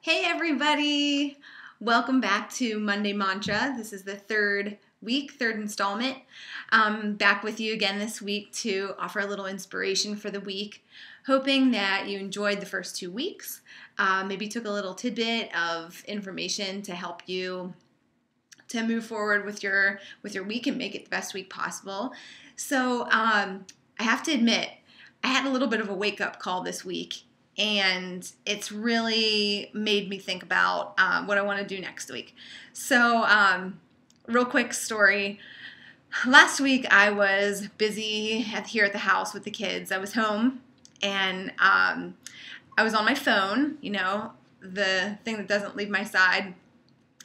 Hey everybody! Welcome back to Monday Mantra. This is the third installment. Back with you again this week to offer a little inspiration for the week. Hoping that you enjoyed the first 2 weeks. Maybe took a little tidbit of information to help you to move forward with your week and make it the best week possible. So I have to admit, I had a little bit of a wake-up call this week, and it's really made me think about what I want to do next week. So real quick story. Last week I was busy here at the house with the kids. I was home, and I was on my phone, the thing that doesn't leave my side.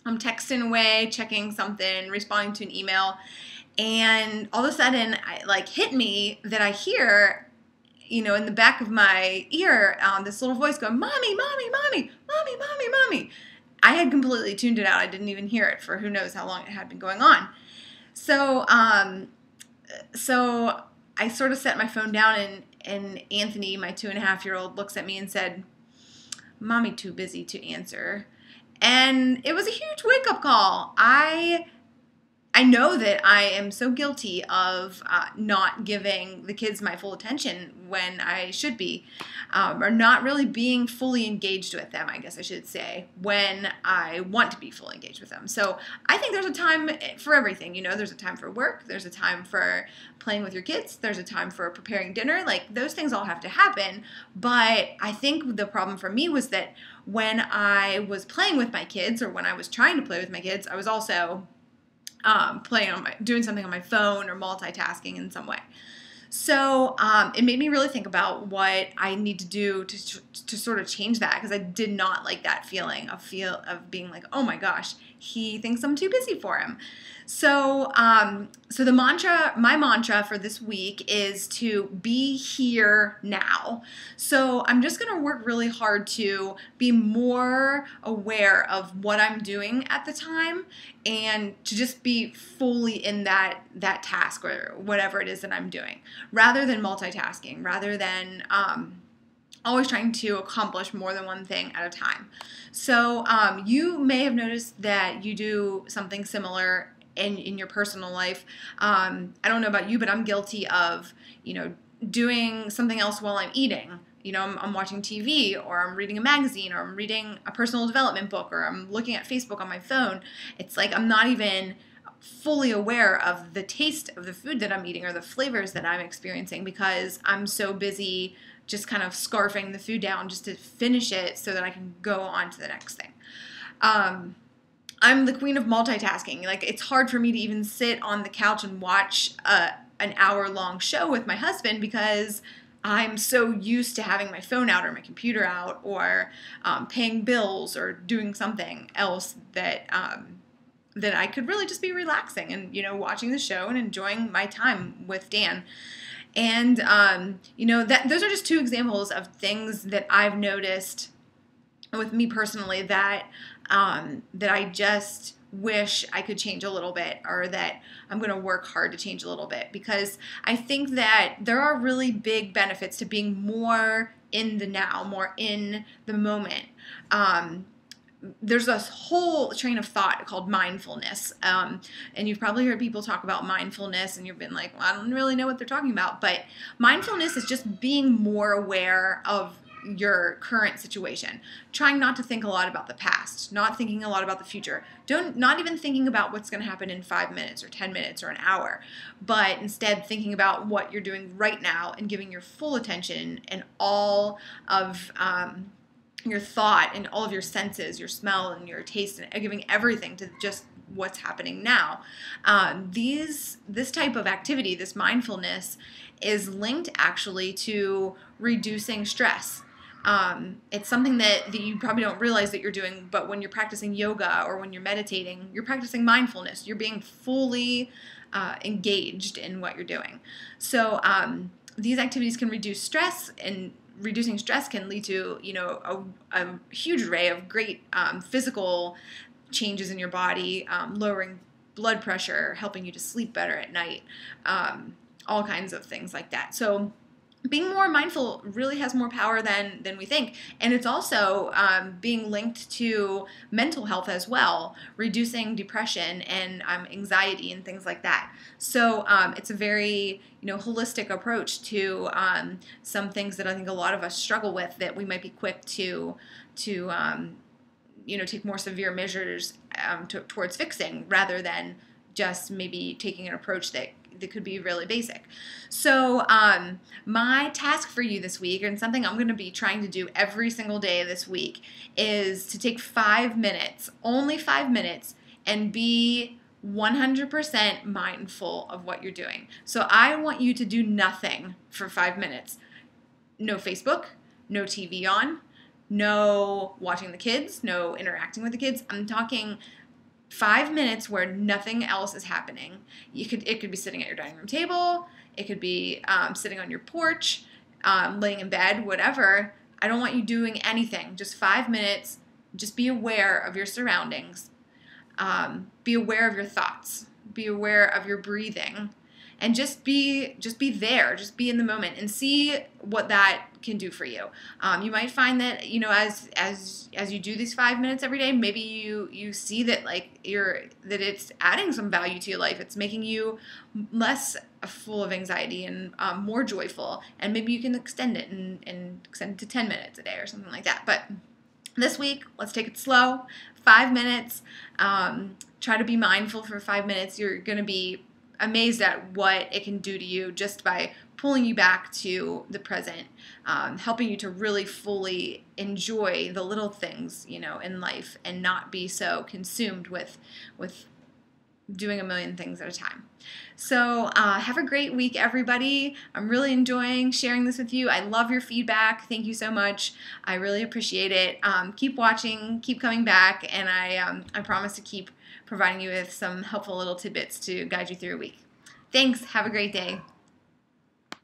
I'm texting away, checking something, responding to an email, and all of a sudden, it hit me that I hear, in the back of my ear, this little voice going, "Mommy, mommy, mommy, mommy, mommy, mommy." I had completely tuned it out. I didn't even hear it for who knows how long it had been going on. So I sort of set my phone down, and Anthony, my 2.5-year-old, looks at me and said, "Mommy too busy to answer." And it was a huge wake-up call. I know that I am so guilty of not giving the kids my full attention when I should be, or not really being fully engaged with them, I guess I should say, when I want to be fully engaged with them. So I think there's a time for everything. There's a time for work, there's a time for playing with your kids, there's a time for preparing dinner. Those things all have to happen. But I think the problem for me was that when I was playing with my kids, or when I was trying to play with my kids, I was also doing something on my phone or multitasking in some way. So it made me really think about what I need to do to sort of change that, because I did not like that feeling of being like, oh my gosh, he thinks I'm too busy for him. So my mantra for this week is to be here now. So I'm just going to work really hard to be more aware of what I'm doing at the time, and to just be fully in that task or whatever it is that I'm doing, rather than multitasking, rather than always trying to accomplish more than one thing at a time. So you may have noticed that you do something similar in your personal life. I don't know about you, but I'm guilty of, doing something else while I'm eating. I'm watching TV, or I'm reading a magazine, or I'm reading a personal development book, or I'm looking at Facebook on my phone. It's like I'm not even fully aware of the taste of the food that I'm eating or the flavors that I'm experiencing, because I'm so busy just kind of scarfing the food down just to finish it so that I can go on to the next thing. I'm the queen of multitasking. It's hard for me to even sit on the couch and watch an hour-long show with my husband, because I'm so used to having my phone out or my computer out, or paying bills or doing something else that I could really just be relaxing and, watching the show and enjoying my time with Dan. And, those are just 2 examples of things that I've noticed with me personally that I just wish I could change a little bit, or that I'm going to work hard to change a little bit, because I think that there are really big benefits to being more in the now, more in the moment. There's this whole train of thought called mindfulness, and you've probably heard people talk about mindfulness, and you've been like, well, I don't really know what they're talking about. But mindfulness is just being more aware of your current situation, trying not to think a lot about the past, not thinking a lot about the future, not even thinking about what's going to happen in 5 minutes or 10 minutes or an hour, but instead thinking about what you're doing right now and giving your full attention and all of your thought and all of your senses, your smell and your taste, and giving everything to just what's happening now. This type of activity, this mindfulness, is linked actually to reducing stress. It's something that you probably don't realize that you're doing, but when you're practicing yoga or when you're meditating, you're practicing mindfulness. You're being fully engaged in what you're doing. So these activities can reduce stress, and reducing stress can lead to, a huge array of great physical changes in your body, lowering blood pressure, helping you to sleep better at night, all kinds of things like that. So being more mindful really has more power than we think. And it's also being linked to mental health as well, reducing depression and anxiety and things like that. So it's a very, holistic approach to some things that I think a lot of us struggle with, that we might be quick to take more severe measures towards fixing, rather than just maybe taking an approach that could be really basic. So my task for you this week, and something I'm going to be trying to do every single day this week, is to take 5 minutes, only 5 minutes, and be 100% mindful of what you're doing. So I want you to do nothing for 5 minutes. No Facebook, no TV on, no watching the kids, no interacting with the kids. I'm talking 5 minutes where nothing else is happening. It could be sitting at your dining room table. It could be sitting on your porch, laying in bed, whatever. I don't want you doing anything. Just 5 minutes. Just be aware of your surroundings. Be aware of your thoughts. Be aware of your breathing. And just be there. Just be in the moment and see what that can do for you. You might find that, as you do these 5 minutes every day, maybe you see that that it's adding some value to your life. It's making you less full of anxiety and more joyful. And maybe you can extend it and extend it to 10 minutes a day or something like that. But this week, let's take it slow. 5 minutes. Try to be mindful for 5 minutes. You're going to be amazed at what it can do to you just by pulling you back to the present, helping you to really fully enjoy the little things, in life, and not be so consumed with doing a million things at a time. So have a great week, everybody. I'm really enjoying sharing this with you. I love your feedback. Thank you so much. I really appreciate it. Keep watching, keep coming back, and I promise to keep providing you with some helpful little tidbits to guide you through a week. Thanks. Have a great day.